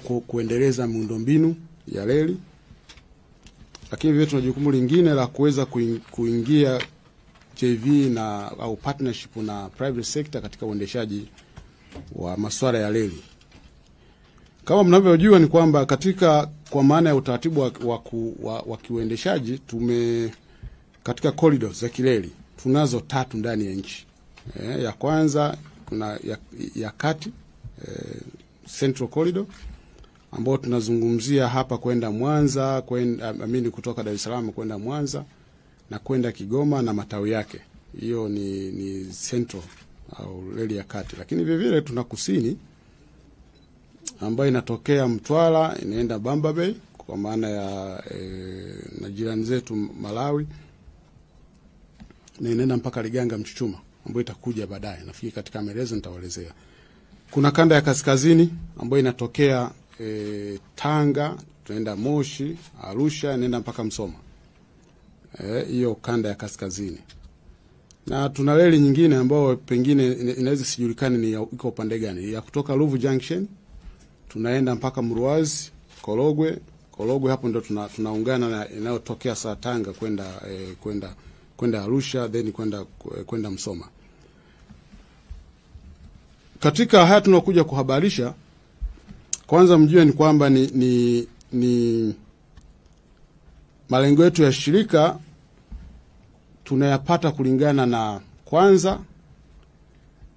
kuendeleza miundombinu ya reli, lakini vile tuna jukumu lingine la kuweza kuingia JV au partnership na private sector katika uendeshaji wa masuala ya reli. Kama mnavyojua ni kwamba kwa maana ya utaratibu wa kiuendeshaji katika corridors za kireli tunazo 3 ndani ya nchi. Ya kwanza kuna ya kati, Central Corridor, ambao tunazungumzia hapa kwenda Mwanza, kutoka Dar es Salaam kwenda Mwanza na kwenda Kigoma na matawi yake. Hiyo ni Central au reli ya kati. Lakini vile vile tuna kusini ambayo inatokea Mtwara inaenda Bamba Bay kwa maana ya na jirani zetu Malawi, na inaenda mpaka Liganga Mchuchuma ambayo itakuja baadaye. Nafikiri katika maelezo nitawaelezea. Kuna kanda ya kaskazini ambayo inatokea Tanga, tunaenda Moshi, Arusha, inaenda mpaka Msoma. Hiyo kanda ya kaskazini. Na tuna reli nyingine ambayo pengine inaweza sijulikane ni iko upande gani. Ya kutoka Ruvu Junction tunaenda mpaka Mruazi, Korogwe hapo ndo tunaungana na inayotokea saa Tanga kwenda Arusha, then kwenda Msoma. Katika haya tunakuja kuhabarisha, kwanza mjue ni kwamba ni malengo yetu ya shirika tunayapata kulingana na, kwanza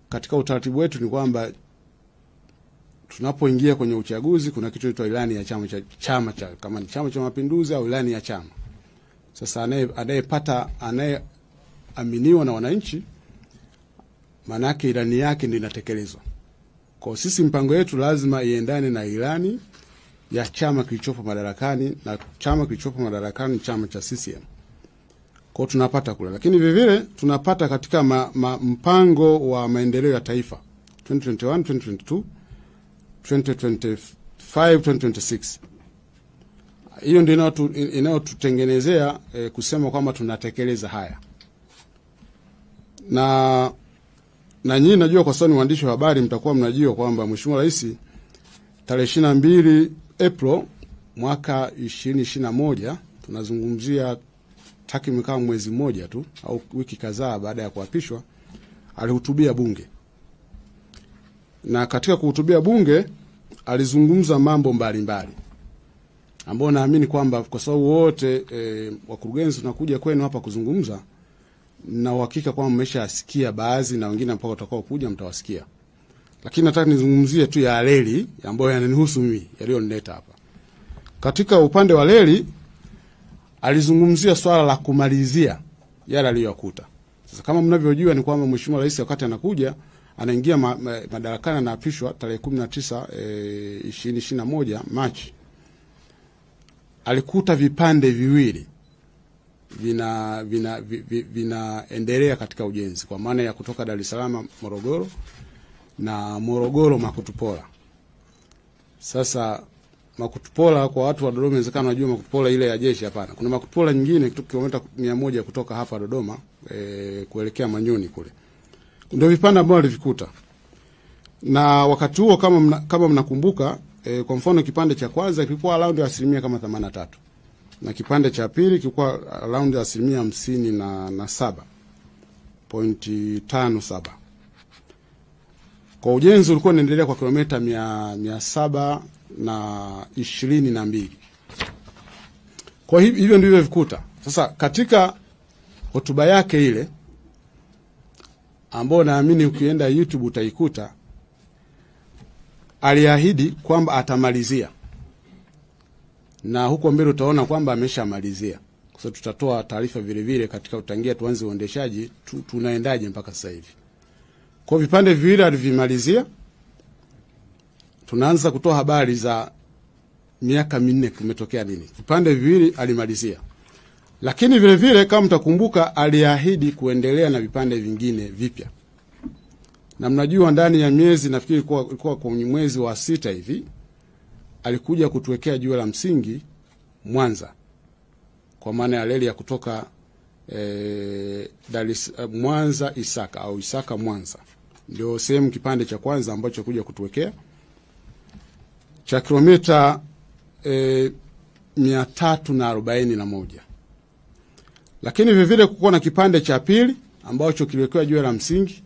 katika utaratibu wetu ni kwamba tunapoingia kwenye uchaguzi kuna kitu inaitwa ilani ya chama kama ni Chama cha Mapinduzi au ilani ya chama. Sasa anayeaminiwa na wananchi, maana yake ilani yake ndio inatekelezwa. Kwa sisi mpango yetu lazima iendane na ilani ya chama kilichopo madarakani, na chama kilichopo madarakani chama cha CCM. Kwa tunapata kule, lakini vile vile tunapata katika mpango wa maendeleo ya taifa 2021, 2022, 2025, 2026. Hiyo ndio inayotutengenezea kusema kwamba tunatekeleza haya. Na nyinyi najua kwa sababu ni waandishi wa habari mtakuwa mnajua kwamba Mheshimiwa Rais tarehe 22 April mwaka 2021, tunazungumzia takriban kama mwezi mmoja tu au wiki kadhaa baada ya kuapishwa, alihutubia bunge. Na katika kuhutubia bunge alizungumza mambo mbalimbali ambao naamini kwamba kwa sababu wote wakurugenzi tunakuja kwenu hapa kuzungumza, na uhakika kwamba mmeshasikia baadhi na wengine ambao watakao kuja mtawasikia. Lakini nataka nizungumzie tu ya reli ambayo yananihusu mimi, yaliyonileta hapa. Katika upande wa reli alizungumzia swala la kumalizia yale aliyokuta. Sasa kama mnavyojua ni kwamba Mheshimiwa Rais wakati anakuja anaingia madarakani, anaapishwa tarehe 19 2021 Machi, alikuta vipande viwili vinaendelea katika ujenzi, kwa maana ya kutoka Dar es Salaam Morogoro na Morogoro Makutupora. Sasa Makutupora kwa watu wa Dodoma inawezekana wajua Makutupora ile ya jeshi, hapana. Kuna Makutupora nyingine kilomita 100 kutoka hapa Dodoma kuelekea Manyoni kule. Ndio vipande ambavyo alivikuta. Na wakati huo kama mnakumbuka, kwa mfano kipande cha kwanza kilikuwa around ya 83%. Na kipande cha pili kilikuwa around ya 57.57. Kwa ujenzi ulikuwa unaendelea kwa kilomita 722. Kwa hivyo ndivyo vikuta. Sasa katika hotuba yake ile ambao naamini ukienda YouTube utaikuta, aliahidi kwamba atamalizia. Na huko mbele utaona kwamba ameshamalizia. Kwa sababu tutatoa taarifa vile vile katika utangia tuanze uendeshaji tunaendaje mpaka sasa hivi. Kwa vipande viwili alivimalizia. Tunaanza kutoa habari za miaka 4 kumetokea nini. Vipande viwili alimalizia. Lakini vile vile kama mtakumbuka aliahidi kuendelea na vipande vingine vipya. Na mnajua ndani ya miezi, nafikiri ilikuwa kwa mwezi wa 6 hivi, alikuja kutuwekea jiwe la msingi Mwanza, kwa maana ya reli ya kutoka Mwanza Isaka au Isaka Mwanza. Ndio sehemu kipande cha kwanza ambacho kuja kutuwekea. cha kilomita 341. Lakini vile vile kuko na kipande cha pili ambacho kiliwekewa jiwe la msingi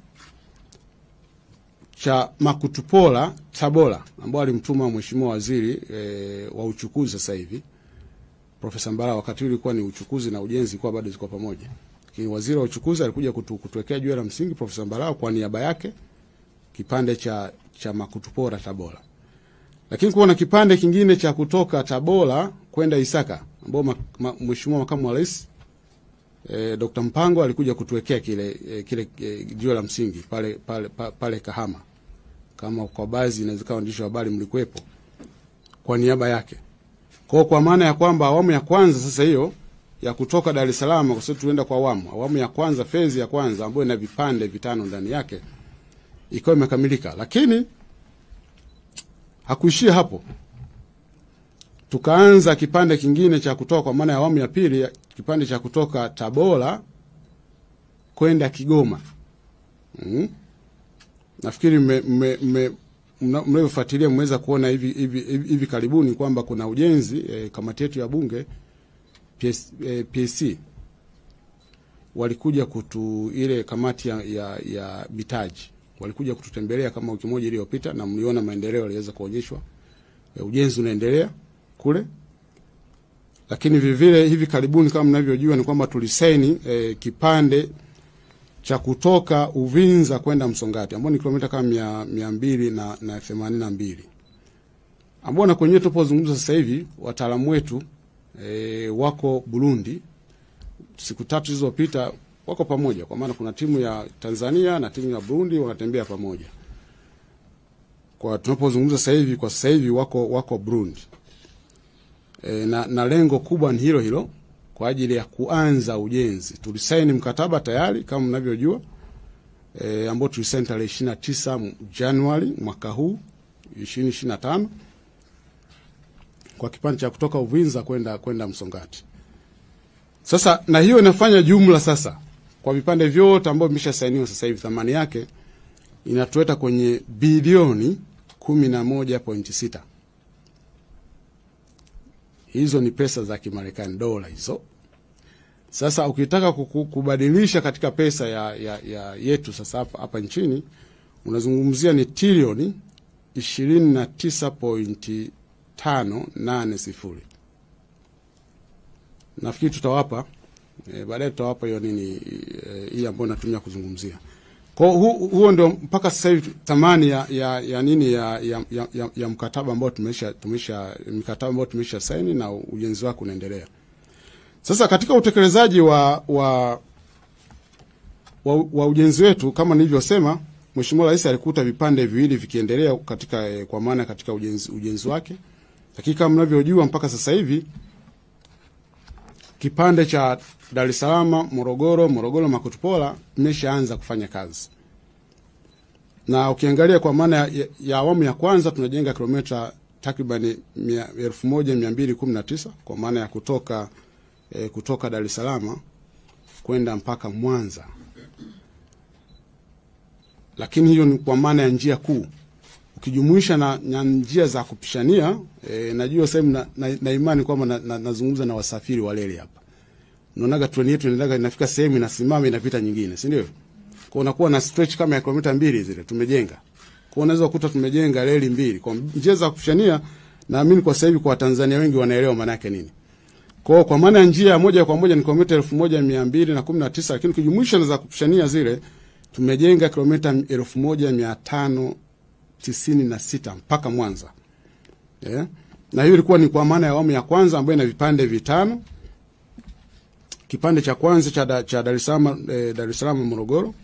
cha Makutupola Tabora, ambao alimtuma Mheshimiwa Waziri wa uchukuzi sasa hivi Profesa Mbarawa. Wakati ulikuwa ni uchukuzi na ujenzi kwa bado ziko pamoja. Lakini waziri wa uchukuzi alikuja kutuwekea jiwe la msingi Profesa Mbarawa kwa niaba yake, kipande cha Makutupola Tabora. Lakini kuna kipande kingine cha kutoka Tabora kwenda Isaka ambao Mheshimiwa Makamu wa Rais Dr. Mpango alikuja kutuwekea kile jiwe la msingi pale Kahama. Kama kwa baadhi inawezekana waandishi wa habari mlikuwepo, kwa niaba yake. Kwa maana ya kwamba awamu ya kwanza sasa hiyo ya kutoka Dar es Salaam, kwa sababu tuenda kwa awamu ya kwanza, phase ya kwanza ambayo ina vipande 5 ndani yake ikawa imekamilika. Lakini hakuishia hapo. Tukaanza kipande kingine cha kutoka, kwa maana ya awamu ya pili, kipande cha kutoka Tabora kwenda Kigoma. Nafikiri mnayofuatilia mmeweza kuona hivi karibuni kwamba kuna ujenzi, kamati yetu ya bunge PSC walikuja ile kamati ya Bitaji walikuja kututembelea kama wiki moja iliyopita, na mliona maendeleo yaliweza kuonyeshwa. Ujenzi unaendelea kule. Lakini vile hivi karibuni kama mnavyojua ni kwamba tulisaini kipande cha kutoka Uvinza kwenda Msongati ambao ni kilomita kama 282, ambao na kwenye tupozungumza sasa hivi wataalamu wetu wako Burundi. Siku 3 zilizopita wako pamoja, kwa maana kuna timu ya Tanzania na timu ya Burundi wanatembea pamoja. Kwa tunapozungumza sasa hivi wako Burundi. Na lengo kubwa ni hilo kwa ajili ya kuanza ujenzi. Tulisaini mkataba tayari kama mnavyojua, ambao tulisaini tarehe 29 Januari mwaka huu 2025 kwa kipande cha kutoka Uvinza kwenda Msongati. Sasa na hiyo inafanya jumla sasa kwa vipande vyote ambavyo vimeshasainiwa sasa hivi, thamani yake inatueta kwenye bilioni 11.6. Hizo ni pesa za Kimarekani, dola hizo. Sasa ukitaka kubadilisha katika pesa ya yetu sasa hapa nchini, unazungumzia ni trilioni 29.580. Nafikiri tutawapa baadaye, tutawapa hiyo nini hii ambayo natumia kuzungumzia. Kwa huo ndio mpaka sasa hivi thamani ya nini ya mkataba ambao tumesha saini na ujenzi wake unaendelea. Sasa katika utekelezaji wa ujenzi wetu, kama nilivyosema, Mheshimiwa Rais alikuta vipande viwili vikiendelea kwa maana katika ujenzi wake. Lakini kama mnavyojua mpaka sasa hivi kipande cha Dar es Salaam Morogoro Makutupola imeshaanza kufanya kazi. Na ukiangalia kwa maana ya awamu ya kwanza tunajenga kilomita takriban 1219 kwa maana ya kutoka Dar es Salaam kwenda mpaka Mwanza. Lakini hiyo ni kwa maana ya njia kuu. Ukijumuisha na njia za kupishania, najua sasa na imani kwamba nazungumza na wasafiri wa reli hapa. Unaonaga treni yetu inafika sehemu inasimama inapita nyingine, si ndio? Kwa unakuwa na stretch kama ya kilomita 2 zile tumejenga. Kwa unaweza kukuta tumejenga reli 2. Kwa njia za kupishania, naamini kwa sasa hivi kwa Tanzania wengi wanaelewa maana yake nini. Kwa maana ya njia moja kwa moja ni kilomita 1219, lakini ukijumuisha na za kupishania zile tumejenga kilomita 1596 mpaka Mwanza. Na hiyo ilikuwa ni kwa maana ya awamu ya kwanza ambayo ina vipande 5. Kipande cha kwanza cha Dar es Salaam Morogoro,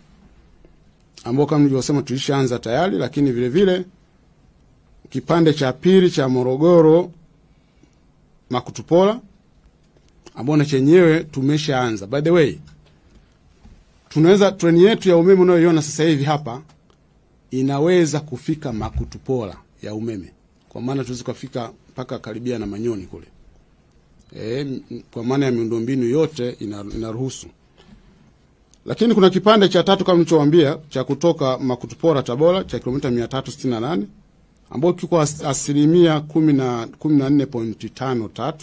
ambao kama nilivyosema tulishaanza tayari, lakini vile vile kipande cha pili cha Morogoro Makutupola ambao na chenyewe tumeshaanza. By the way, tunaweza treni yetu ya umeme unayoiona sasa hivi hapa inaweza kufika Makutupola ya umeme. Kwa maana tuweze kufika mpaka karibia na Manyoni kule. Kwa maana ya miundombinu yote inaruhusu. Lakini kuna kipande cha tatu kama nilichowaambia cha kutoka Makutupola Tabora cha kilomita 368 ambao kiko asilimia 14.53.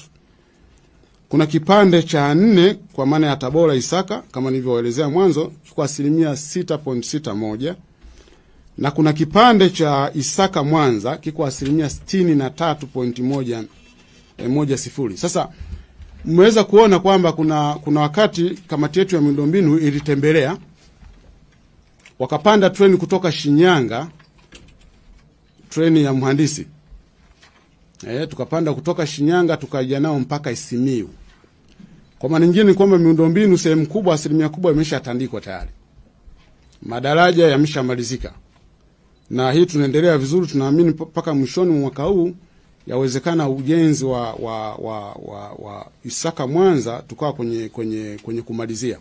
Kuna kipande cha 4 kwa maana ya Tabora Isaka kama nilivyoelezea mwanzo, kiko asilimia 6.61, na kuna kipande cha Isaka Mwanza kiko asilimia 63.10. Sasa mmeweza kuona kwamba kuna wakati kamati yetu ya miundombinu ilitembelea, wakapanda treni kutoka Shinyanga, treni ya mhandisi. Tukapanda kutoka Shinyanga tukaja nao mpaka Isimiu. Kwa maana nyingine ni kwamba miundombinu sehemu kubwa, asilimia kubwa imeshatandikwa tayari. Madaraja yameshamalizika. Na hii tunaendelea vizuri, tunaamini mpaka mwishoni mwa mwaka huu yawezekana ujenzi wa Isaka Mwanza tukawa kwenye kumalizia.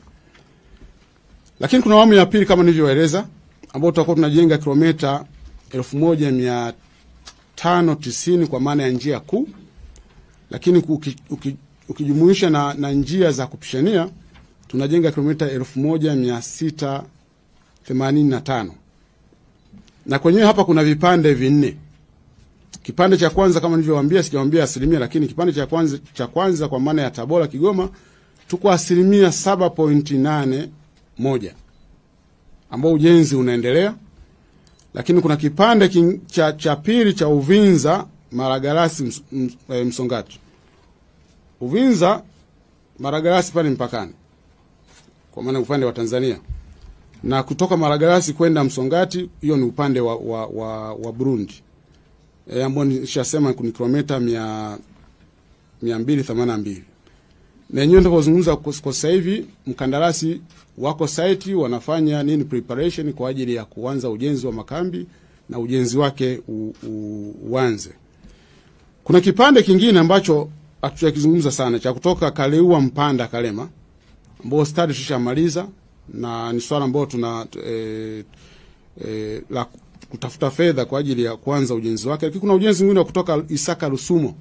Lakini kuna awamu ya pili kama nilivyoeleza, ambao tutakuwa tunajenga kilomita 1590 kwa maana ya njia kuu, lakini ukijumuisha na njia za kupishania tunajenga kilomita 1685. Na kwenyewe hapa kuna vipande 4. Kipande cha kwanza kama nilivyowaambia, sijawaambia asilimia, lakini kipande cha kwanza kwa maana ya Tabora Kigoma tuko asilimia 7.81 ambao ujenzi unaendelea. Lakini kuna kipande cha pili cha Uvinza Maragarasi Msongati. Uvinza Maragarasi pale mpakani, kwa maana upande wa Tanzania, na kutoka Maragarasi kwenda Msongati hiyo ni upande wa Burundi, ambao nishasema ni kilomita 282. Na yenyewe ndio kuzungumza kwa sasa hivi mkandarasi wako site wanafanya preparation kwa ajili ya kuanza ujenzi wa makambi na ujenzi wake uanze. Kuna kipande kingine ambacho hatujakizungumza sana cha kutoka Kaleua Mpanda Kalema, ambao study tushamaliza na ni swala ambao tuna la kutafuta fedha kwa ajili ya kuanza ujenzi wake. Lakini kuna ujenzi mwingine kutoka Isaka Rusumo,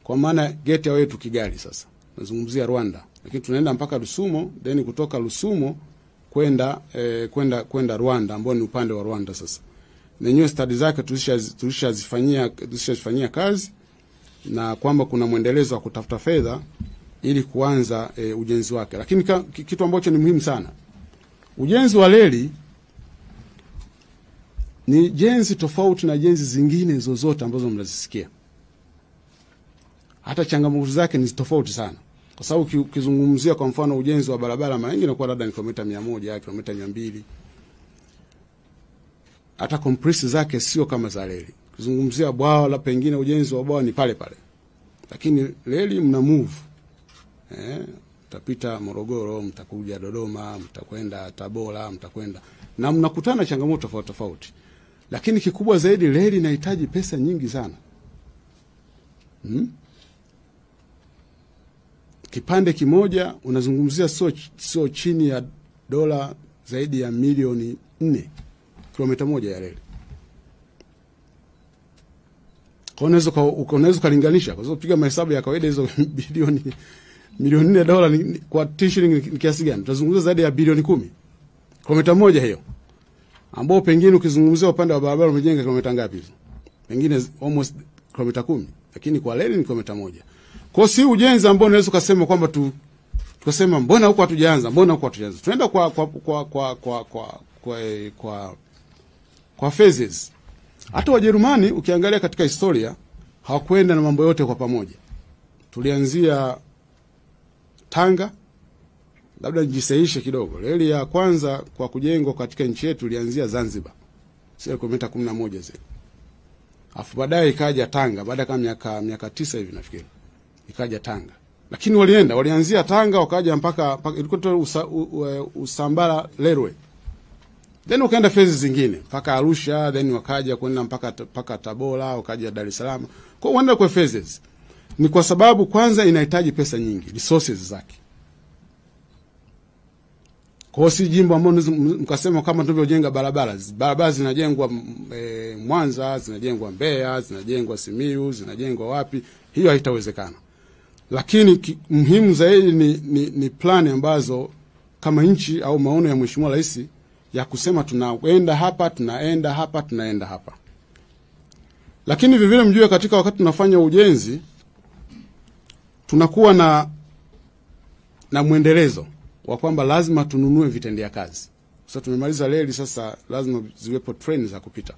kwa maana gate wetu Kigali. Sasa nazungumzia Rwanda, lakini tunaenda mpaka Rusumo, then kutoka Rusumo kwenda Rwanda, ambao ni upande wa Rwanda. Sasa nenyewe study zake tulishazifanyia kazi, na kwamba kuna mwendelezo wa kutafuta fedha ili kuanza ujenzi wake. Lakini kitu ambacho ni muhimu sana, ujenzi wa reli ni jenzi tofauti na jenzi zingine zozote ambazo mnazisikia. Hata changamoto zake ni tofauti sana, kwa sababu ukizungumzia kwa mfano ujenzi wa barabara mara nyingi inakuwa labda ni kilomita 100, kilomita 200. Hata compress zake sio kama za reli. Ukizungumzia bwawa la pengine ujenzi wa bwawa ni pale pale. Lakini reli mna move. Mtapita Morogoro, mtakuja Dodoma, mtakwenda Tabora, mtakwenda na mnakutana changamoto tofauti tofauti. Lakini kikubwa zaidi, reli inahitaji pesa nyingi sana. Kipande kimoja unazungumzia sio chini ya dola zaidi ya milioni 4 kilomita moja ya reli. Kwa unaweza kulinganisha, kwa sababu piga mahesabu ya kawaida hizo milioni 4 dola kwa shilingi ni kiasi gani? Tutazungumza zaidi ya bilioni 10 kilomita moja hiyo, ambao pengine ukizungumzia upande wa barabara umejenga kilomita ngapi hizo? Pengine almost kilomita 10, lakini kwa reli ni kilomita moja. Kwa si ujenzi ambao unaweza kusema kwamba tukasema mbona huko hatujaanza, tunaenda kwa phases. Hata Wajerumani ukiangalia katika historia hawakwenda na mambo yote kwa pamoja. Tulianzia Tanga, labda nijisahihishe kidogo. Reli ya kwanza kwa kujengwa katika nchi yetu ilianzia Zanzibar, sio kilomita 11 zile. Afu baadaye ikaja Tanga, baada kama miaka 9 hivi nafikiri. Ikaja Tanga. Lakini walianzia Tanga wakaja mpaka ilikuwa Usambara Railway. Then wakaenda phase zingine mpaka Arusha, then wakaja kwenda mpaka Tabora, wakaja Dar es Salaam. Kwa wanaenda kwa phases. Ni kwa sababu kwanza inahitaji pesa nyingi, resources zake. Kwa si jimbo ambalo mkasema kama tulivyojenga barabara zinajengwa Mwanza, zinajengwa Mbeya, zinajengwa Simiyu, zinajengwa wapi, hiyo haitawezekana. Lakini muhimu zaidi ni plani ambazo kama nchi au maono ya Mheshimiwa Rais ya kusema tunaenda hapa, tunaenda hapa. Lakini vivile mjue katika wakati tunafanya ujenzi tunakuwa na mwendelezo wa kwamba lazima tununue vitendea kazi. Sasa tumemaliza reli, sasa lazima ziwepo treni za kupita.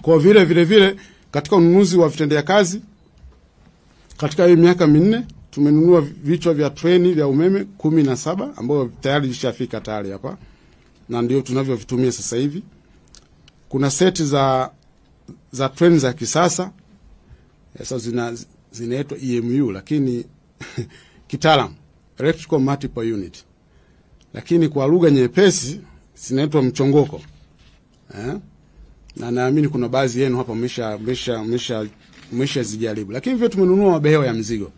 Kwa vile katika ununuzi wa vitendea kazi katika hii miaka minne tumenunua vichwa vya treni vya umeme 17 ambao tayari vishafika tayari hapa na ndio tunavyovitumia sasa hivi. Kuna seti za treni za kisasa. Sasa zinaitwa EMU lakini kitaalamu electrical multiple unit. Lakini kwa lugha nyepesi zinaitwa mchongoko. Na naamini kuna baadhi yenu hapa mmesha zijaribu. Lakini vile tumenunua mabehewa ya mizigo.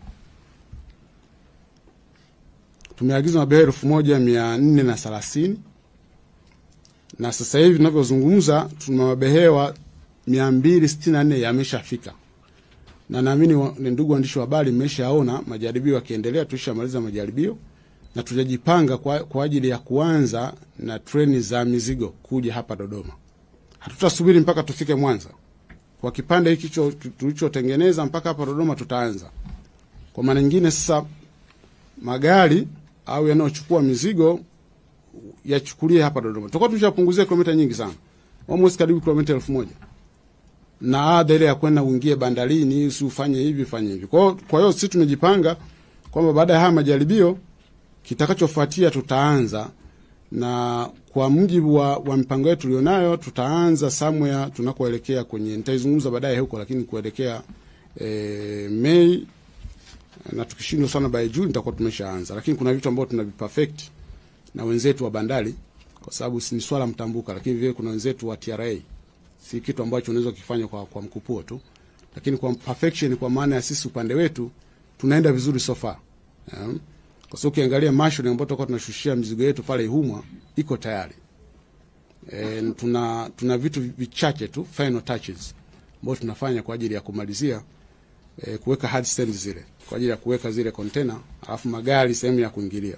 Tumeagiza mabehewa 1430 na sasa hivi tunavyozungumza tuna mabehewa 264 yameshafika. Na naamini ndugu waandishi wa habari mmeshaona majaribio yakiendelea, tulishamaliza majaribio na tutajipanga kwa ajili ya kuanza na treni za mizigo kuja hapa Dodoma. Hatutasubiri mpaka tufike Mwanza. Kwa kipande hiki tulichotengeneza mpaka hapa Dodoma tutaanza. Kwa maana nyingine sasa magari au yanayochukua mizigo yachukulie hapa Dodoma. Tutakuwa tumeshapunguzia kilomita nyingi sana. Almost karibu kilomita 1000. Na ada ile ya kwenda uingie bandarini, usifanye hivi fanye hivi. Kwa hiyo sisi tumejipanga kwamba baada ya haya majaribio kitakachofuatia tutaanza, na kwa mujibu wa mpango wetu tulionayo tutaanza somewhere tunakoelekea kwenye, nitaizungumza baadaye huko, lakini kuelekea Mei, na tukishindwa sana by June tutakuwa tumeshaanza. Lakini kuna vitu ambavyo tunaviperfect na wenzetu wa bandari kwa sababu si swala mtambuka, lakini vile kuna wenzetu wa TRA. Si kitu ambacho unaweza kufanya kwa mkupuo tu, lakini kwa perfection, kwa maana ya sisi upande wetu tunaenda vizuri so far. Kwa sababu ukiangalia mashine ambayo tutakuwa tunashushia mizigo yetu pale Ihumwa iko tayari. Tuna vitu vichache tu, final touches ambazo tunafanya kwa ajili ya kumalizia kuweka hard stands zile, kwa ajili ya kuweka zile container, alafu magari sehemu ya kuingilia.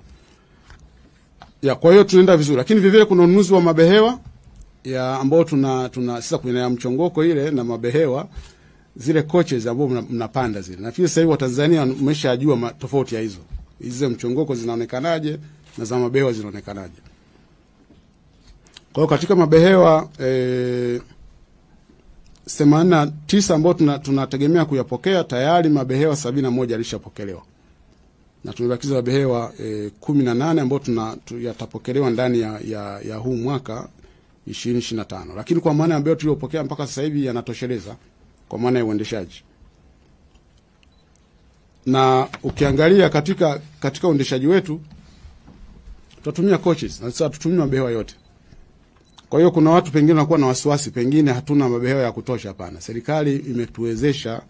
Kwa hiyo tunaenda vizuri, lakini vivile kuna ununuzi wa mabehewa ya ambao tuna sasa kuna mchongoko ile na mabehewa zile coaches ambao mnapanda zile. Nafikiri sasa hivi Watanzania wameshajua tofauti ya hizo. Hizo mchongoko zinaonekanaje na za mabehewa zinaonekanaje. Kwa hiyo katika mabehewa 89 ambao tunategemea kuyapokea, tayari mabehewa 71 yalishapokelewa. Na tumebakiza mabehewa 18 ambao yatapokelewa ndani ya huu mwaka 2025. Lakini kwa maana ambayo tuliyopokea mpaka sasa hivi yanatosheleza kwa maana ya uendeshaji. Na ukiangalia katika uendeshaji wetu tutatumia coaches, na sasa tutumie mabehewa yote. Kwa hiyo kuna watu pengine wanakuwa na wasiwasi, pengine hatuna mabehewa ya kutosha. Hapana, serikali imetuwezesha,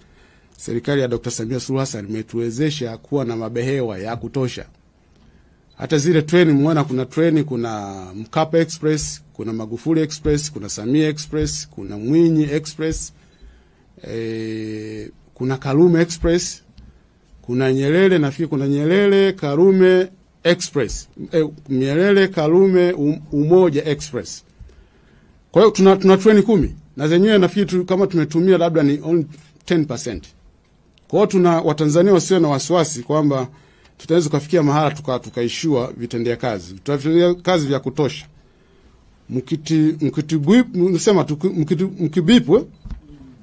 serikali ya Dr. Samia Suluhu Hassan imetuwezesha kuwa na mabehewa ya kutosha. Hata zile treni muona, kuna treni, kuna Mkapa Express, kuna Magufuli Express, kuna Samia Express, kuna Mwinyi Express, kuna Karume Express, kuna Nyerere, nafikiri kuna Nyerere Karume Express, Nyerere Karume Umoja Express. Kwa hiyo tuna treni 10 na zenyewe nafikiri kama tumetumia labda ni only 10%. Kwa hiyo tuna Watanzania wasio na wasiwasi kwamba tutaweza kufikia mahala tukaishiwa vitendea kazi. Tutafanya kazi vya kutosha. Mkibipu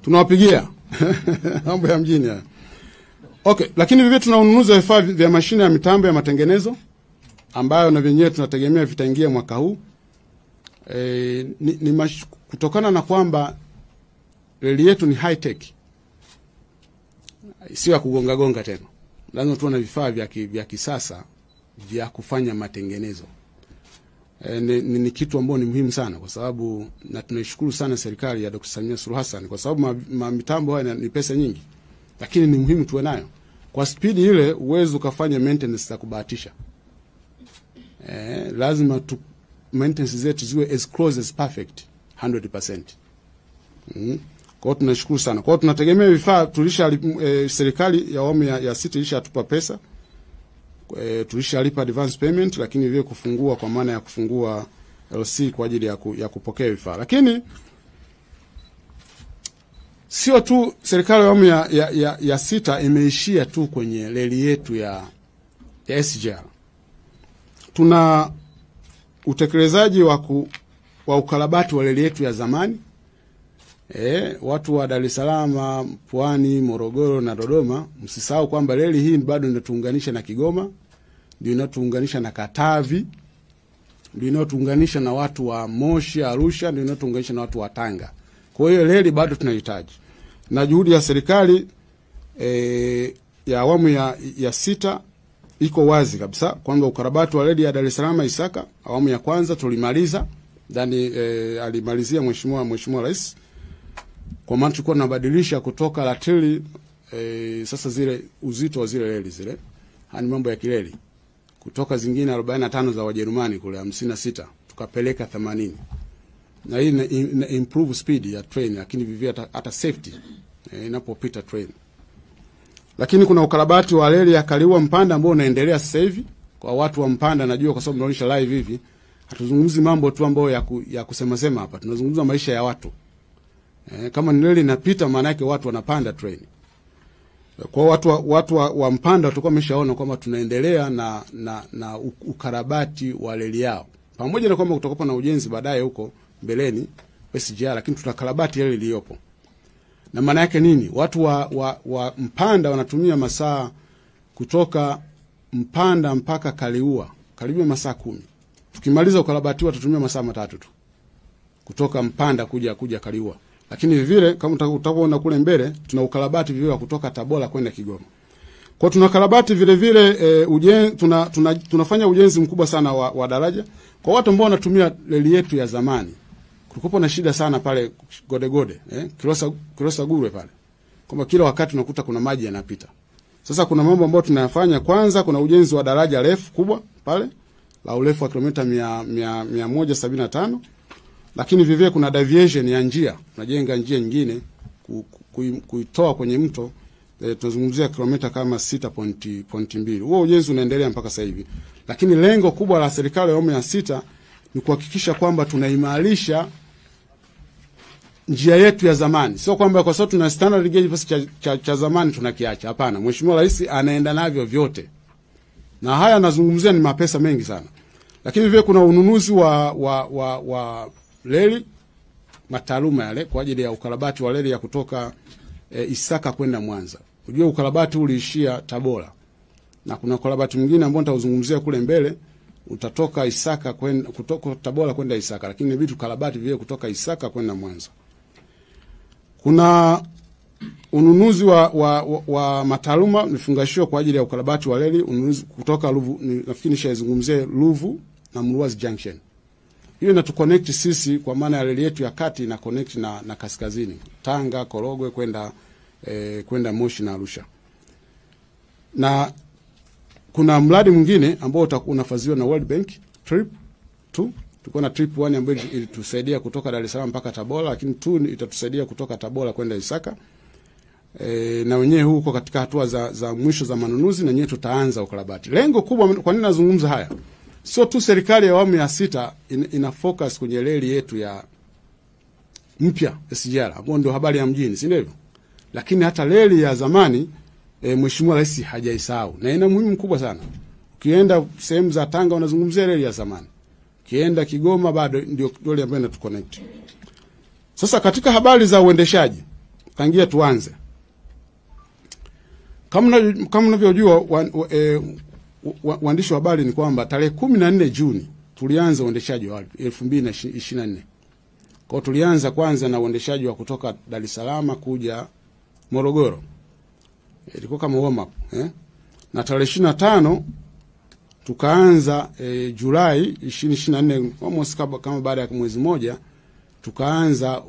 tunawapigia. Mambo ya mjini haya. Okay, lakini vivyo tuna ununuzi wa vifaa vya mashine ya mitambo ya matengenezo ambayo na vyenyewe tunategemea vitaingia mwaka huu. Kutokana na kwamba reli yetu ni high tech, sio ya kugonga gonga tena. Lazima tuwe na vifaa vya kisasa vya kufanya matengenezo. Ni kitu ambacho ni muhimu sana, kwa sababu na tunaishukuru sana serikali ya Dr. Samia Suluhu Hassan kwa sababu mitambo haya ni pesa nyingi, lakini ni muhimu tuwe nayo. Kwa speed ile uwezo ukafanya maintenance za kubahatisha. Lazima maintenance zetu ziwe as close as perfect 100%. Kwa hiyo tunashukuru sana. Kwa hiyo tunategemea vifaa, serikali ya awamu ya sita ilishatupa pesa. Tulishalipa advance payment, lakini vile kufungua kwa maana ya kufungua LC kwa ajili ya kupokea vifaa. Lakini Sio tu serikali ya awamu ya sita imeishia tu kwenye reli yetu ya SGR. Tuna utekelezaji wa ukarabati wa reli yetu ya zamani. Watu wa Dar es Salaam, Pwani, Morogoro na Dodoma, msisahau kwamba reli hii bado inatuunganisha na Kigoma, ndio inatuunganisha na Katavi, ndio inatuunganisha na watu wa Moshi, Arusha, ndio inatuunganisha na watu wa Tanga. Kwa hiyo reli bado tunahitaji. Na juhudi ya serikali ya awamu ya sita iko wazi kabisa kwamba ukarabati wa reli ya Dar es Salaam Isaka awamu ya kwanza tulimaliza, ndani alimalizia mheshimiwa Rais. Kwa maana tulikuwa tunabadilisha kutoka latili sasa zile uzito wa zile reli zile, hani mambo ya kireli, kutoka zingine 45 za Wajerumani kule 56 tukapeleka 80. Na hii ina improve speed ya train, lakini vivyo hata safety inapopita train. Lakini kuna ukarabati wa reli ya Kaliua Mpanda ambao unaendelea sasa hivi. Kwa watu wa Mpanda najua kwa sababu tunaonyesha live hivi, hatuzungumzi mambo tu ambayo ya kusema sema hapa, tunazungumza maisha ya watu. Kama ni reli inapita, maana yake watu wanapanda train. Kwa watu wa Mpanda watakuwa wameshaona kwamba tunaendelea na ukarabati wa reli yao. Pamoja na kwamba kutakuwa na ujenzi baadaye huko mbeleni SGR, lakini tutakarabati reli iliyopo. Na maana yake nini? Watu wa Mpanda wanatumia masaa kutoka Mpanda mpaka Kaliua, karibu masaa 10. Tukimaliza ukarabati watatumia masaa 3 tu. Kutoka Mpanda kuja Kaliua. Lakini vile kama utaona kule mbele tuna ukarabati vile kutoka Tabora kwenda Kigoma. Kwa tuna karabati vile vile tunafanya ujenzi mkubwa sana wa daraja. Kwa watu ambao wanatumia reli yetu ya zamani, kulikuwa na shida sana pale Godegode, Kilosa Gurwe pale. Kwamba kila wakati unakuta kuna maji yanapita. Sasa kuna mambo ambayo tunayafanya. Kwanza kuna ujenzi wa daraja refu kubwa pale la urefu wa kilomita 175. Lakini vivyo kuna deviation ya njia. Tunajenga njia nyingine kuitoa kwenye mto, tunazungumzia kilomita kama 6.2. Huo ujenzi unaendelea mpaka sasa hivi. Lakini lengo kubwa la serikali ya awamu ya sita ni kuhakikisha kwamba tunaimarisha njia yetu ya zamani. Sio kwamba kwa sababu tuna standard gauge basi cha zamani tunakiacha. Hapana, Mheshimiwa Rais anaenda navyo vyote. Na haya nazungumzia ni mapesa mengi sana. Lakini vile kuna ununuzi wa reli mataaluma yale kwa ajili ya ukarabati wa reli ya kutoka Isaka kwenda Mwanza. Unajua ukarabati uliishia Tabora. Na kuna ukarabati mwingine ambao nitauzungumzia kule mbele, utatoka Isaka kutoka Tabora kwenda Isaka, lakini inabidi ukarabati vile kutoka Isaka kwenda Mwanza. Kuna ununuzi wa mataaluma, mifungashio kwa ajili ya ukarabati wa reli, ununuzi kutoka Ruvu, nafikiri nishazungumzia Ruvu na Mruazi Junction. Hiyo inatuconnect sisi kwa maana ya reli yetu ya kati na connect na kaskazini, Tanga, Korogwe kwenda Moshi na Arusha. Na kuna mradi mwingine ambao unafadhiliwa na World Bank, Trip 2. Tulikuwa na Trip 1 ambayo ilitusaidia kutoka Dar es Salaam mpaka Tabora, lakini 2 itatusaidia kutoka Tabora kwenda Isaka. Na wenyewe huko katika hatua za mwisho za manunuzi, na wenyewe tutaanza ukarabati. Lengo kubwa, kwa nini nazungumza haya? Sio tu serikali ya awamu ya sita ina focus kwenye reli yetu ya mpya SGR, ambayo ndio habari ya mjini, si ndivyo? Lakini hata reli ya zamani Mheshimiwa Rais hajaisahau. Na ina muhimu mkubwa sana. Ukienda sehemu za Tanga unazungumzia reli ya zamani. Ukienda Kigoma bado ndio reli ambayo inatuconnect. Sasa katika habari za uendeshaji, tangia tuanze. Kama unavyojua waandishi wa habari ni kwamba tarehe 14 Juni tulianza uendeshaji wa 2024. Kwa tulianza kwanza na uendeshaji wa kutoka Dar es Salaam kuja Morogoro. Ilikuwa kama warm up, Na tarehe 25 tukaanza Julai 2024, almost kama baada ya mwezi mmoja, tukaanza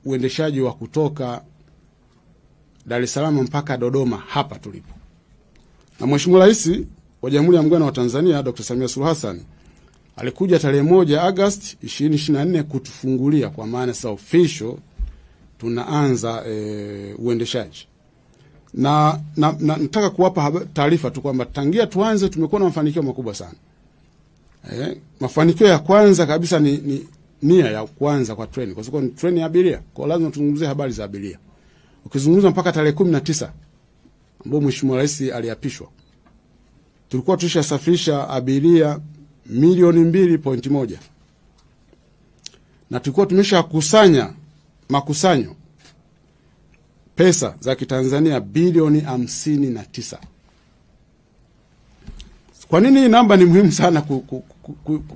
uendeshaji wa kutoka Dar es Salaam mpaka Dodoma hapa tulipo. Na Mheshimiwa Rais wa Jamhuri ya Muungano wa Tanzania Dr. Samia Suluhu Hassan alikuja tarehe 1 Agosti 2024 kutufungulia, kwa maana sasa official tunaanza uendeshaji. Na nataka kuwapa taarifa tu kwamba tangia tuanze tumekuwa na mafanikio makubwa sana. Mafanikio ya kwanza kabisa ni nia ya kuanza kwa treni, kwa sababu ni treni ya abiria, kwa lazima tuzungumzie habari za abiria. Ukizungumza mpaka tarehe 19 ambapo Mheshimiwa Rais aliapishwa, tulikuwa tulishasafirisha abiria milioni 2.1 na tulikuwa tumeshakusanya makusanyo pesa za Kitanzania bilioni 59. Kwa nini hii namba ni muhimu sana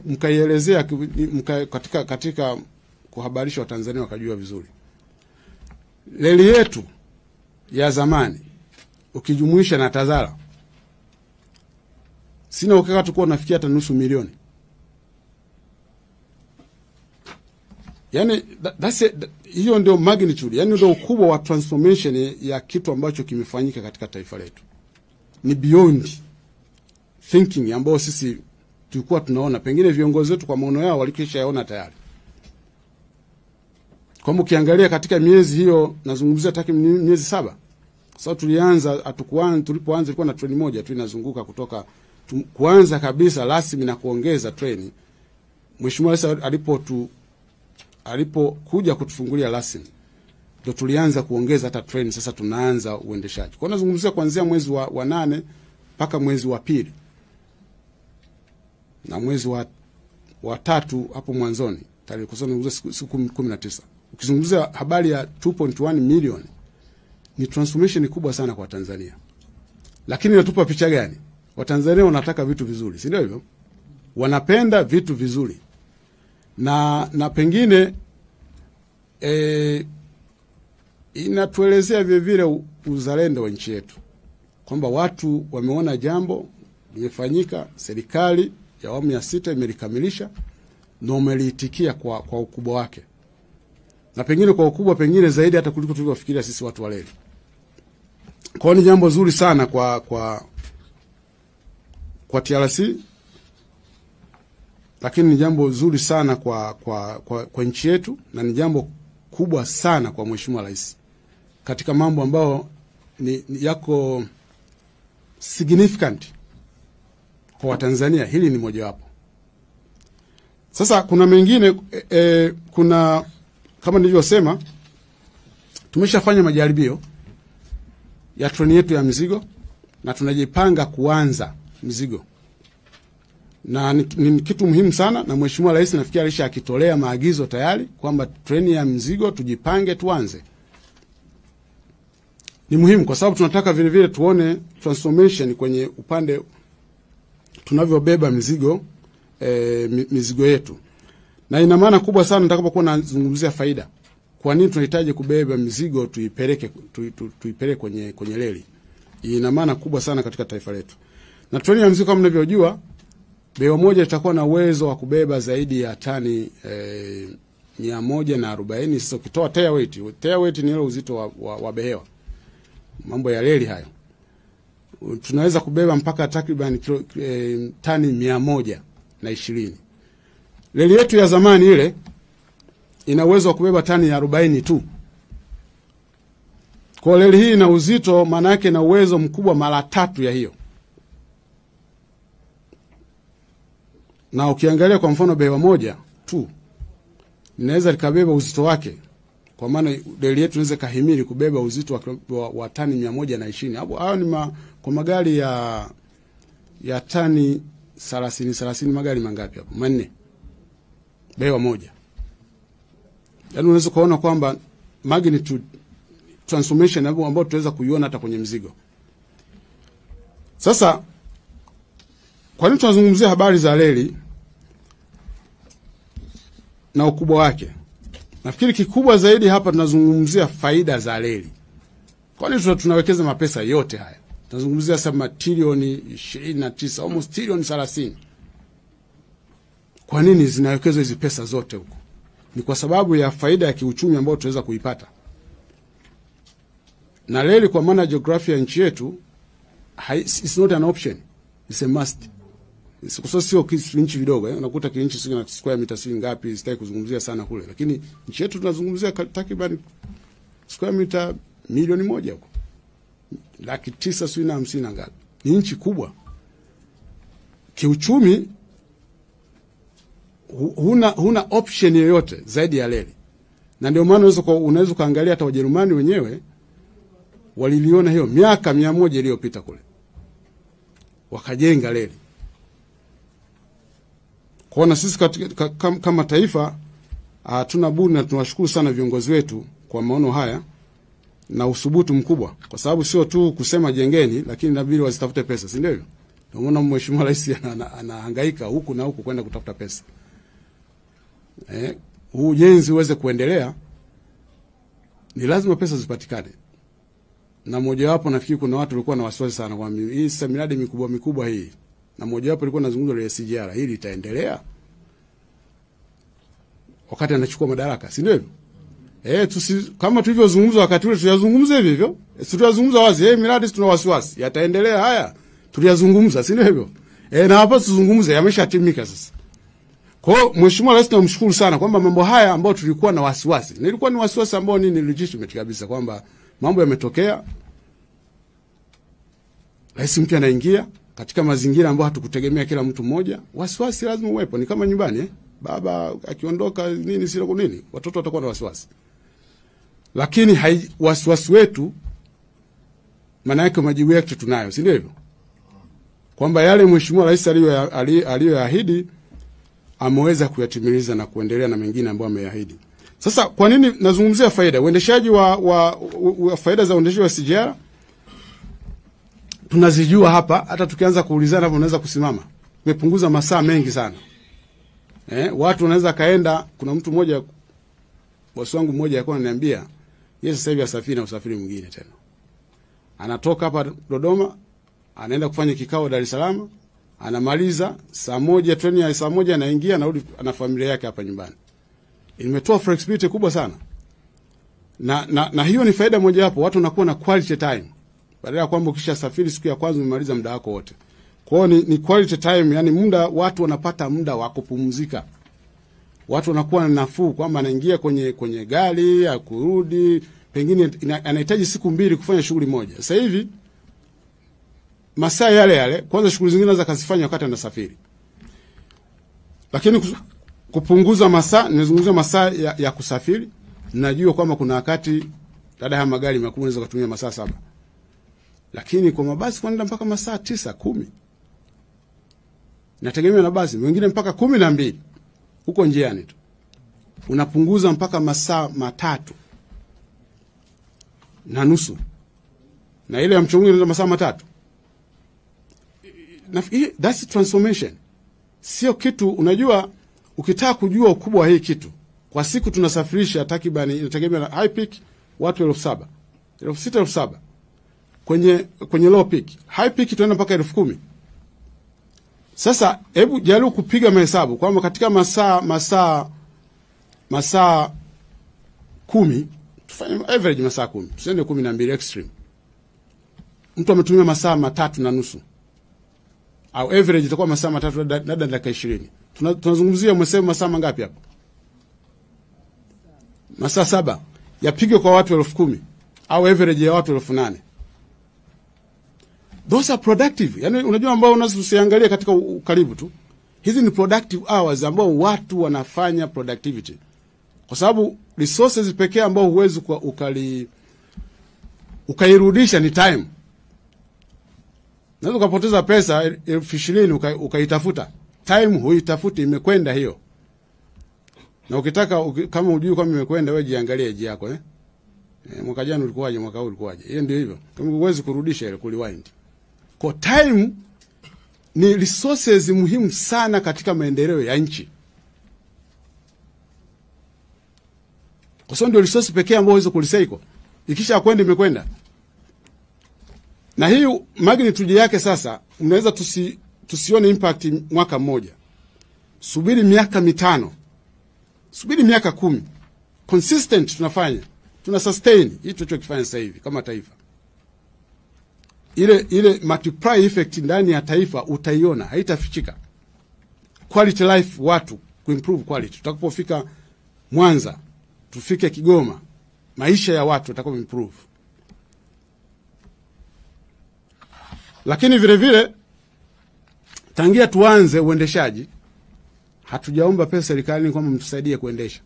mkaielezea katika kuhabarisha Watanzania wakajua vizuri? Reli yetu ya zamani ukijumuisha na Tazara, sina uhakika tulikuwa tunafikia hata nusu milioni. Yani hiyo ndio magnitude, yani ndio ukubwa wa transformation ya kitu ambacho kimefanyika katika taifa letu. Ni beyond thinking ambao sisi tulikuwa tunaona, pengine viongozi wetu kwa maono yao walikisha yaona tayari. Kwa ukiangalia katika miezi hiyo, nazungumzia takriban miezi 7. Sasa tulipoanza ilikuwa na treni moja tu inazunguka kutoka kuanza kabisa rasmi na kuongeza treni. Mheshimiwa Rais alipokuja kutufungulia rasmi ndio tulianza kuongeza hata treni, sasa tunaanza uendeshaji. Kwa nazungumzia kuanzia mwezi wa 8 mpaka mwezi wa 2 na mwezi wa 3 hapo mwanzoni tarehe kusoma siku 19. Ukizungumzia habari ya 2.1 milioni, ni transformation kubwa sana kwa Tanzania. Lakini inatupa picha gani? Watanzania wanataka vitu vizuri, si ndio hivyo? Wanapenda vitu vizuri. Na pengine inatuelezea vile vile uzalendo wa nchi yetu, kwamba watu wameona jambo limefanyika, serikali ya awamu ya 6 imelikamilisha na umeliitikia kwa ukubwa wake, na pengine kwa ukubwa pengine zaidi hata kuliko tulivyofikiria sisi watu wa reli. Kwa ni jambo zuri sana kwa TRC, lakini ni jambo zuri sana kwa nchi yetu, na ni jambo kubwa sana kwa Mheshimiwa Rais katika mambo ambayo ni yako significant kwa Watanzania. Hili ni moja wapo. Sasa kuna mengine kuna kama nilivyosema, tumeshafanya majaribio ya treni yetu ya mizigo na tunajipanga kuanza mizigo. Na ni kitu muhimu sana, na Mheshimiwa Rais nafikiri alishakitolea maagizo tayari kwamba treni ya mizigo tujipange tuanze. Ni muhimu kwa sababu tunataka vile vile tuone transformation kwenye upande tunavyobeba mizigo yetu. Na ina maana kubwa sana nitakapokuwa nazungumzia faida. Kwa nini tunahitaji kubeba mizigo tuipeleke kwenye reli? Ina maana kubwa sana katika taifa letu. Na treni ya mizigo kama mnavyojua, bewa moja itakuwa na uwezo wa kubeba zaidi ya tani 140. Sasa ukitoa tare weight ni ile uzito wa behewa. Mambo ya reli hayo. Tunaweza kubeba mpaka takriban tani 120. Reli yetu ya zamani ile ina uwezo wa kubeba tani 40 tu. Kwa reli hii ina uzito, maana yake na uwezo mkubwa mara 3 ya hiyo. Na ukiangalia kwa mfano bewa moja tu inaweza likabeba uzito wake, kwa maana reli yetu inaweza kahimili kubeba uzito wa tani 120. Hapo ni kwa magari ya tani 30 magari mangapi hapo? 4. Bewa moja. Yaani unaweza kuona kwamba magnitude transformation ambayo tunaweza kuiona hata kwenye mzigo. Sasa kwa nini tunazungumzia habari za reli na ukubwa wake? Nafikiri kikubwa zaidi hapa tunazungumzia faida za reli. Kwa nini tunawekeza mapesa yote haya? Tunazungumzia sema trilioni 29, almost trilioni 30. Kwa nini zinawekezwa hizi pesa zote huko? Ni kwa sababu ya faida ya kiuchumi ambayo tunaweza kuipata. Na reli kwa maana jiografia ya nchi yetu, it's not an option, it's a must. Sio nchi vidogo, unakuta kinchi sio na square meter sio ngapi, sitaki kuzungumzia sana kule, lakini nchi yetu tunazungumzia takriban square meter milioni 1 huko. 950 ngapi. Ni nchi kubwa. Kiuchumi huna option yoyote zaidi ya reli. Na ndio maana unaweza kaangalia hata Wajerumani wenyewe waliliona hiyo miaka 100 iliyopita kule, wakajenga reli. Kwa na sisi kama taifa hatuna budi, na tunawashukuru sana viongozi wetu kwa maono haya na usubutu mkubwa, kwa sababu sio tu kusema jengeni, lakini inabidi wazitafute pesa, si ndio? Unaona Mheshimiwa Rais anahangaika huku na huku kwenda kutafuta pesa. Huu ujenzi uweze kuendelea ni lazima pesa zipatikane. Na mmoja wapo nafikiri kuna watu walikuwa na wasiwasi sana kwa hii miradi mikubwa hii. Na mmoja wapo alikuwa anazungumza ile SGR, hili itaendelea wakati anachukua madaraka, si ndio? Kama tulivyozungumza wakati ule tuyazungumze hivyo. Tutazungumza wazi, miradi tuna wasiwasi, yataendelea haya. Tuliyazungumza, si hivyo? Na hapa tuzungumze, yameshatimika sasa. Kwa hiyo Mheshimiwa Rais tunamshukuru sana kwamba mambo haya ambayo tulikuwa na wasiwasi, nilikuwa ni wasiwasi ambao ni legitimate kabisa kwamba mambo yametokea. Rais mpya anaingia katika mazingira ambayo hatukutegemea kila mtu mmoja. Wasiwasi lazima uwepo, ni kama nyumbani baba akiondoka nini sio nini, watoto watakuwa na wasiwasi. Lakini wasiwasi wetu maana yake majibu yake tunayo, si ndivyo? Kwamba yale Mheshimiwa Rais aliyoahidi ameweza kuyatimiliza na kuendelea na mengine ambayo ameahidi. Sasa kwa nini nazungumzia faida? Uendeshaji wa faida za uendeshaji wa SGR tunazijua hapa, hata tukianza kuulizana hapo unaweza kusimama. Tumepunguza masaa mengi sana. Watu wanaweza kaenda, kuna mtu mmoja bosi wangu mmoja alikuwa ananiambia, yeye sasa hivi asafiri na usafiri mwingine tena. Anatoka hapa Dodoma, anaenda kufanya kikao Dar es Salaam, anamaliza saa 1, treni ya saa 1 anaingia, anarudi ana familia yake hapa nyumbani. Imetoa flexibility kubwa sana. Na hiyo ni faida moja hapo, watu wanakuwa na quality time. Badala ya kwamba ukisha safiri siku ya kwanza umemaliza muda wako wote. Kwa hiyo ni quality time, yani muda, watu wanapata muda wa kupumzika. Watu wanakuwa na nafuu kwamba anaingia kwenye gari ya kurudi, pengine anahitaji siku 2 kufanya shughuli moja. Sasa hivi masaa yale kwanza shughuli zingine za kazifanya wakati anasafiri. Lakini kupunguza masaa, nimezungumzia masaa ya kusafiri. Najua kwamba kuna wakati dada ya magari makubwa unaweza kutumia masaa 7. Lakini kwa mabasi kwenda mpaka masaa 9, 10. Nategemea na basi, wengine mpaka 12 huko njiani tu. Unapunguza mpaka masaa 3.5. Na ile ya mchungu ni masaa 3. That's transformation. Sio kitu, unajua ukitaka kujua ukubwa wa hii kitu. Kwa siku tunasafirisha takribani, inategemea na high peak watu 7,000. 6,000. Kwenye low peak. High peak tunaenda mpaka 10,000. Sasa hebu jaribu kupiga mahesabu kwamba katika masaa 10, tufanye average masaa 10. Tusende 12 extreme. Mtu ametumia masaa 3.5. Au average itakuwa masaa 3 na dakika 20. Tunazungumzia umesema masaa mangapi hapo? Masaa 7. Yapige kwa watu 10,000 au average ya watu 8,000. Those are productive. Yani unajua ambao unasiangalia katika ukaribu tu. Hizi ni productive hours ambao watu wanafanya productivity. Kwa sababu resources pekee ambao huwezi ukairudisha ni time. Unaweza kupoteza pesa 20,000 ukaitafuta. Time huitafuti, imekwenda hiyo. Na ukitaka kama hujui kama imekwenda, wewe jiangalie eji yako mwaka jana ulikuwaje, mwaka huu ulikuwaje. Hiyo ndio hivyo. Kama huwezi kurudisha ile kuliwind. Kwa time ni resources muhimu sana katika maendeleo ya nchi. Kwa sababu ndio resource pekee ambayo unaweza kulicycle. Ikisha kwenda imekwenda. Na hiyo magnitude yake sasa unaweza tusione impact mwaka mmoja. Subiri miaka 5. Subiri miaka 10. Consistent tunafanya. Tuna sustain hii tunachokifanya sasa hivi kama taifa. Ile multiply effect ndani ya taifa utaiona, haitafichika. Quality life, watu kuimprove quality. Tutakapofika Mwanza, tufike Kigoma, maisha ya watu yatakuwa improve. Lakini vile vile tangia tuanze uendeshaji hatujaomba pesa serikalini kwamba mtusaidie kuendesha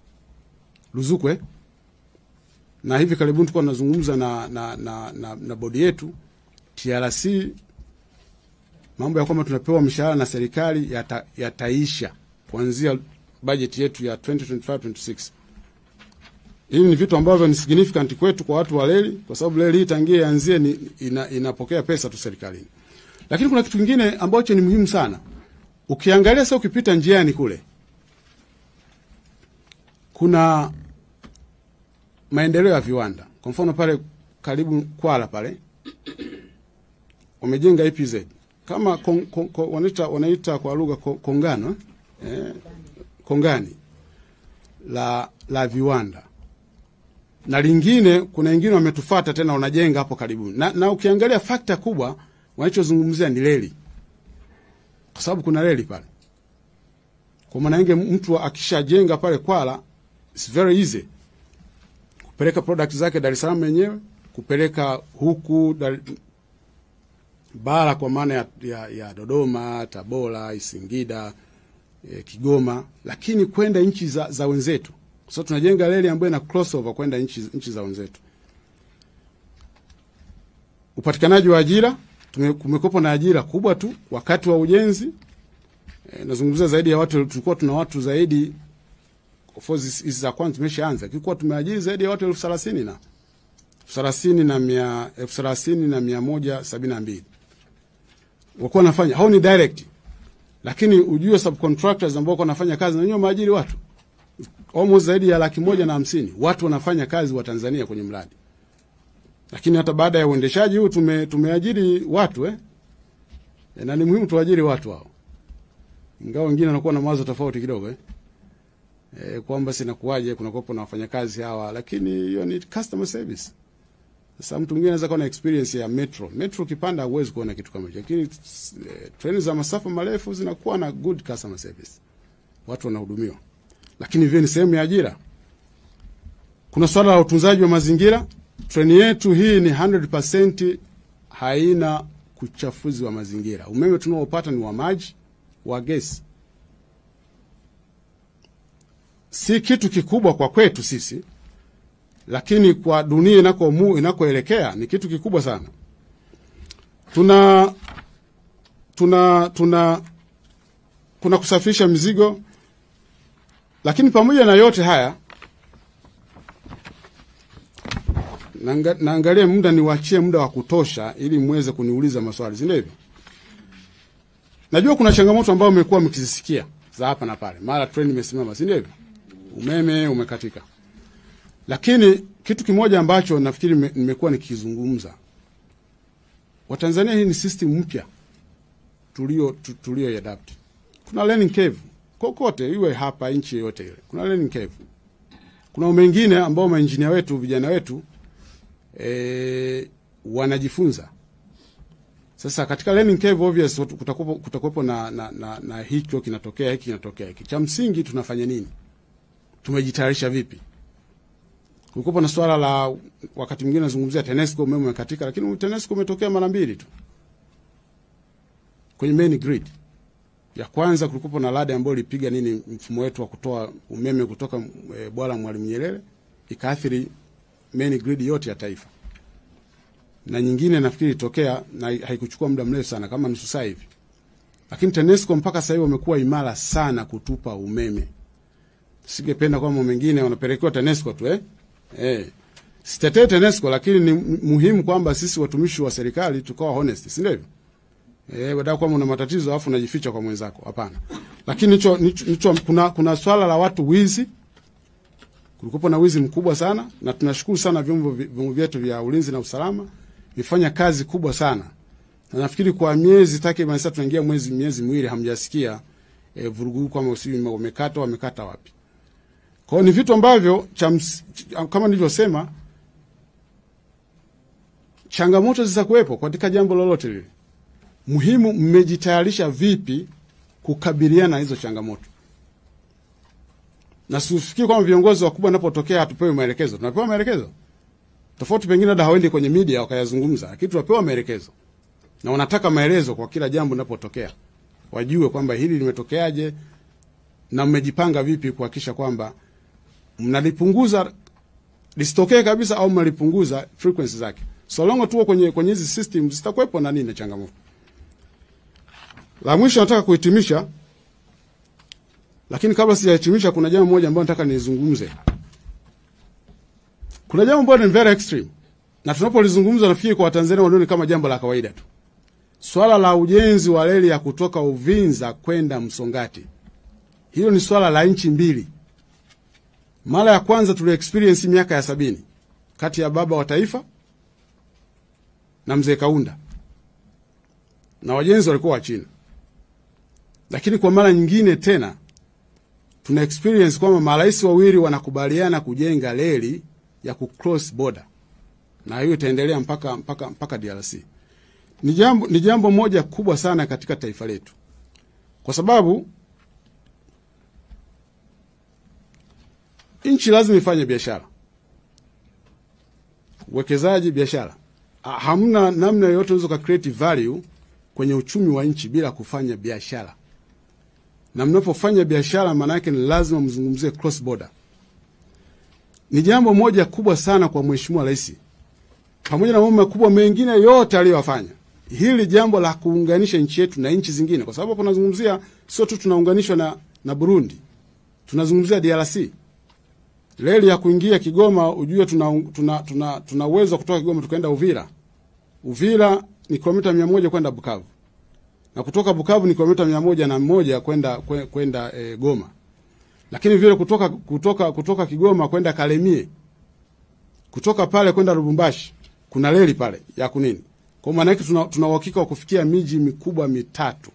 ruzuku. Na hivi karibuni tulikuwa tunazungumza na bodi yetu TRC, mambo ya kwamba tunapewa mshahara na serikali yataisha kuanzia budget yetu ya 2025-26. Hili ni vitu ambavyo ni significant kwetu kwa watu wa reli, kwa sababu reli hii tangia ianzie inapokea pesa tu serikalini. Lakini kuna kitu kingine ambacho ni muhimu sana. Ukiangalia sasa, ukipita njiani kule, kuna maendeleo ya viwanda. Kwa mfano pale karibu Kwala pale wamejenga EPZ kama wanaita kwa lugha kongano, kongani la viwanda. Na lingine, kuna wengine wametufuata tena wanajenga hapo karibu. Na ukiangalia fakta kubwa wanachozungumzia ni reli, kwa sababu kuna reli pale. Kwa maana yake mtu akishajenga pale Kwala, it's very easy kupeleka product zake Dar es Salaam yenyewe, kupeleka huku bara kwa maana ya Dodoma, Tabora, Singida, Kigoma, lakini kwenda nchi za wenzetu. So tunajenga reli ambayo ina crossover kwenda nchi za wenzetu. Upatikanaji wa ajira, kumekuwa na ajira kubwa tu wakati wa ujenzi. Nazungumzia zaidi ya watu, tulikuwa tuna watu zaidi, of course hizi za kwanza tumeshaanza, kilikuwa tumeajiri zaidi ya watu 30,172 wakuwa nafanya. Hao ni direct, lakini ujue subcontractors ambao wanafanya kazi na wenyewe maajiri watu almost zaidi ya 150,000 watu wanafanya kazi wa Tanzania kwenye mradi. Lakini hata baada ya uendeshaji huu tumeajiri watu na ni muhimu tuajiri watu hao, ingawa wengine wanakuwa na mawazo tofauti kidogo kwamba sina kuaje kuna kopo na wafanyakazi hawa, lakini hiyo ni customer service. Sasa mtu mwingine anaweza kuwa na experience ya metro kipanda huwezi kuona kitu kama hicho, lakini treni za masafa marefu zinakuwa na good customer service, watu wanahudumiwa. Lakini vile ni sehemu ya ajira. Kuna swala la utunzaji wa mazingira. Treni yetu hii ni 100% haina kuchafuzi wa mazingira. Umeme tunaopata ni wa maji, wa gesi. Si kitu kikubwa kwa kwetu sisi, lakini kwa dunia inakoelekea ni kitu kikubwa sana. Kuna kusafirisha mizigo. Lakini pamoja na yote haya, naangalia muda, niwaachie muda wa kutosha ili muweze kuniuliza maswali, si ndivyo? Najua kuna changamoto ambazo mmekuwa mkizisikia za hapa na pale. Mara treni imesimama, si ndivyo? Umeme umekatika. Lakini kitu kimoja ambacho nafikiri nimekuwa nikizungumza, Watanzania, hii ni system mpya tulio adapt. Kuna learning curve kokote, iwe hapa nchi yote ile. Kuna learning curve. Kuna mengine ambao maengineer wetu, vijana wetu wanajifunza. Sasa katika learning curve obvious kutakuwepo na hicho kinatokea, hiki kinatokea, hiki. Cha msingi tunafanya nini? Tumejitayarisha vipi? Kulikuwa na swala la wakati mwingine nazungumzia TANESCO, umeme umekatika, lakini TANESCO umetokea mara mbili tu kwenye main grid. Ya kwanza kulikuwa na rada ambayo ilipiga mfumo wetu wa kutoa umeme kutoka Bwala Mwalimu Nyerere, ikaathiri main grid yote ya taifa. Na nyingine nafikiri itokea na haikuchukua muda mrefu sana, kama nusu saa hivi. Lakini TANESCO mpaka sasa hivi wamekuwa imara sana kutupa umeme. Singependa kwamba mengine wanapelekewa TANESCO tu sitetee TANESCO, lakini ni muhimu kwamba sisi watumishi wa serikali tukawa honest, si ndivyo? Baada kwa una matatizo afu unajificha kwa mwenzako, hapana. Lakini hicho kuna swala la watu wizi. Kulikuwa na wizi mkubwa sana, na tunashukuru sana vyombo vyetu vya ulinzi na usalama vifanya kazi kubwa sana. Na nafikiri kwa miezi takriban sasa tunaingia miezi miwili hamjasikia vurugu kama wamekata wapi. Kwa hiyo ni vitu ambavyo kama nilivyosema, changamoto zitakuwepo katika jambo lolote lile. Muhimu mmejitayarisha vipi kukabiliana na hizo changamoto. Na sifikiri kwamba viongozi wakubwa wanapotokea hatupewi maelekezo. Tunapewa maelekezo. Tofauti pengine hata hawaendi kwenye media wakayazungumza, lakini tunapewa maelekezo. Na wanataka maelezo kwa kila jambo linapotokea. Wajue kwamba hili limetokeaje, na mmejipanga vipi kuhakikisha kwamba mnalipunguza lisitokee kabisa au mnalipunguza frequency zake. So long tuko kwenye hizi systems zitakuwepo na nini changamoto. La mwisho nataka kuhitimisha, lakini kabla sijahitimisha kuna jambo moja ambalo nataka nizungumze. Kuna jambo ambalo ni very extreme, na tunapolizungumza nafikiri kwa Watanzania wanaona kama jambo la kawaida tu. Swala la ujenzi wa reli ya kutoka Uvinza kwenda Msongati. Hilo ni swala la nchi mbili. Mara ya kwanza tuli experience miaka ya 70 kati ya baba wa taifa na mzee Kaunda, na wajenzi walikuwa wa China. Lakini kwa mara nyingine tena tuna experience kwamba marais wawili wanakubaliana kujenga reli ya kucross border, na hiyo itaendelea mpaka DRC. Ni jambo moja kubwa sana katika taifa letu, kwa sababu nchi lazima ifanye biashara, uwekezaji, biashara. Hamna namna yoyote unaweza create value kwenye uchumi wa nchi bila kufanya biashara. Na mnapofanya biashara maana yake ni lazima mzungumzie cross border. Ni jambo moja kubwa sana kwa Mheshimiwa Rais, pamoja na mambo makubwa mengine yote aliyofanya. Hili jambo la kuunganisha nchi yetu na nchi zingine, kwa sababu tunazungumzia sio tu tunaunganishwa na Burundi, tunazungumzia DRC. Reli ya kuingia Kigoma, ujue tuna uwezo kutoka Kigoma tukaenda Uvira. Uvira ni kilomita 100 kwenda Bukavu. Na kutoka Bukavu ni kilomita 101 kwenda Goma. Lakini vile kutoka Kigoma kwenda Kalemie, kutoka pale kwenda Lubumbashi, kuna reli pale ya kunini. Kwa maana yake tuna uhakika wa kufikia miji mikubwa mitatu.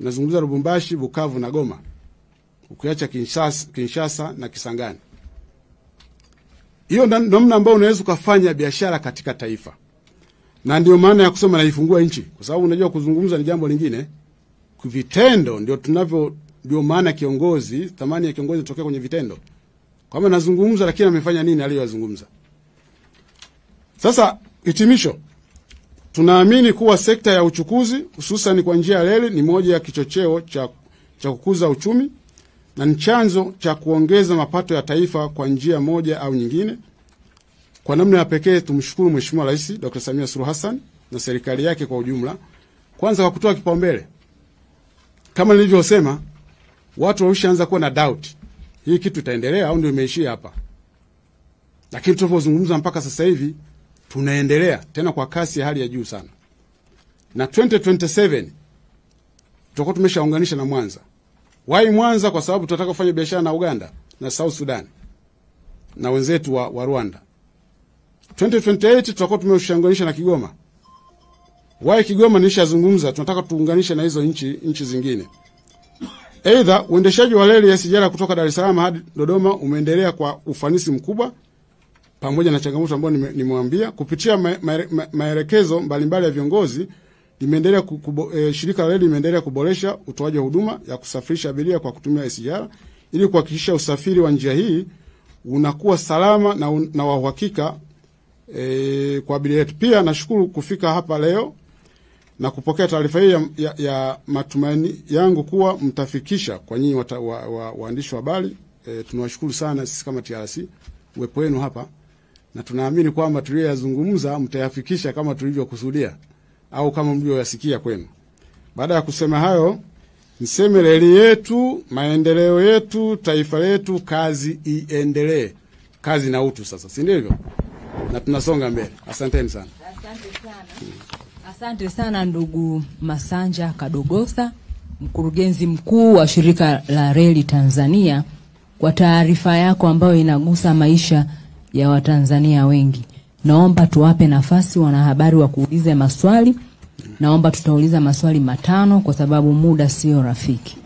Nazungumza Lubumbashi, Bukavu na Goma. Ukiacha Kinshasa na Kisangani. Hiyo namna ambayo unaweza kufanya biashara katika taifa. Na ndio maana ya kusema naifungua nchi, kwa sababu unajua kuzungumza ni jambo lingine, kuvitendo ndio maana kiongozi, thamani ya kiongozi inatokea kwenye vitendo. Kama nazungumza lakini amefanya nini aliyozungumza. Sasa hitimisho, tunaamini kuwa sekta ya uchukuzi hususan kwa njia ya reli ni moja ya kichocheo cha kukuza uchumi na ni chanzo cha kuongeza mapato ya taifa kwa njia moja au nyingine. Kwa namna ya pekee tumshukuru Mheshimiwa Rais Dr. Samia Suluhu Hassan na serikali yake kwa ujumla, kwanza kwa kutoa kipaumbele. Kama nilivyosema, watu walishaanza kuwa na doubt, hii kitu itaendelea au ndio imeishia hapa. Lakini tunapozungumza mpaka sasa hivi tunaendelea tena kwa kasi ya hali ya juu sana. Na 2027 tutakuwa tumeshaunganisha na Mwanza. Why Mwanza? Kwa sababu tunataka kufanya biashara na Uganda na South Sudan na wenzetu wa Rwanda. 2028 tutakuwa tumeshaunganisha na Kigoma. Why Kigoma? Nishazungumza, tunataka tuunganishe na hizo nchi zingine. Aidha, uendeshaji wa reli ya SGR kutoka Dar es Salaam hadi Dodoma umeendelea kwa ufanisi mkubwa, pamoja na changamoto ambazo nimemwambia. Kupitia maelekezo mbalimbali ya viongozi, shirika la reli limeendelea kuboresha utoaji wa huduma ya kusafirisha abiria kwa kutumia SGR ili kuhakikisha usafiri wa njia hii unakuwa salama na wa uhakika kwa abiria wetu. Pia nashukuru kufika hapa leo na kupokea taarifa hii ya matumaini yangu kuwa mtafikisha kwa nyinyi waandishi wa habari. Tunawashukuru sana sisi kama TRC uwepo wenu hapa, na tunaamini kwamba tuliyozungumza mtayafikisha kama tulivyokusudia au kama mlivyoyasikia kwenu. Baada ya kusema hayo, niseme reli yetu, maendeleo yetu, taifa letu, kazi iendelee. Kazi na utu sasa, si ndivyo? Na tunasonga mbele. Asanteni sana. Asante sana ndugu Masanja Kadogosa, mkurugenzi mkuu wa shirika la reli Tanzania, kwa taarifa yako ambayo inagusa maisha ya Watanzania wengi. Naomba tuwape nafasi wanahabari wa kuuliza maswali. Naomba tutauliza maswali 5 kwa sababu muda sio rafiki.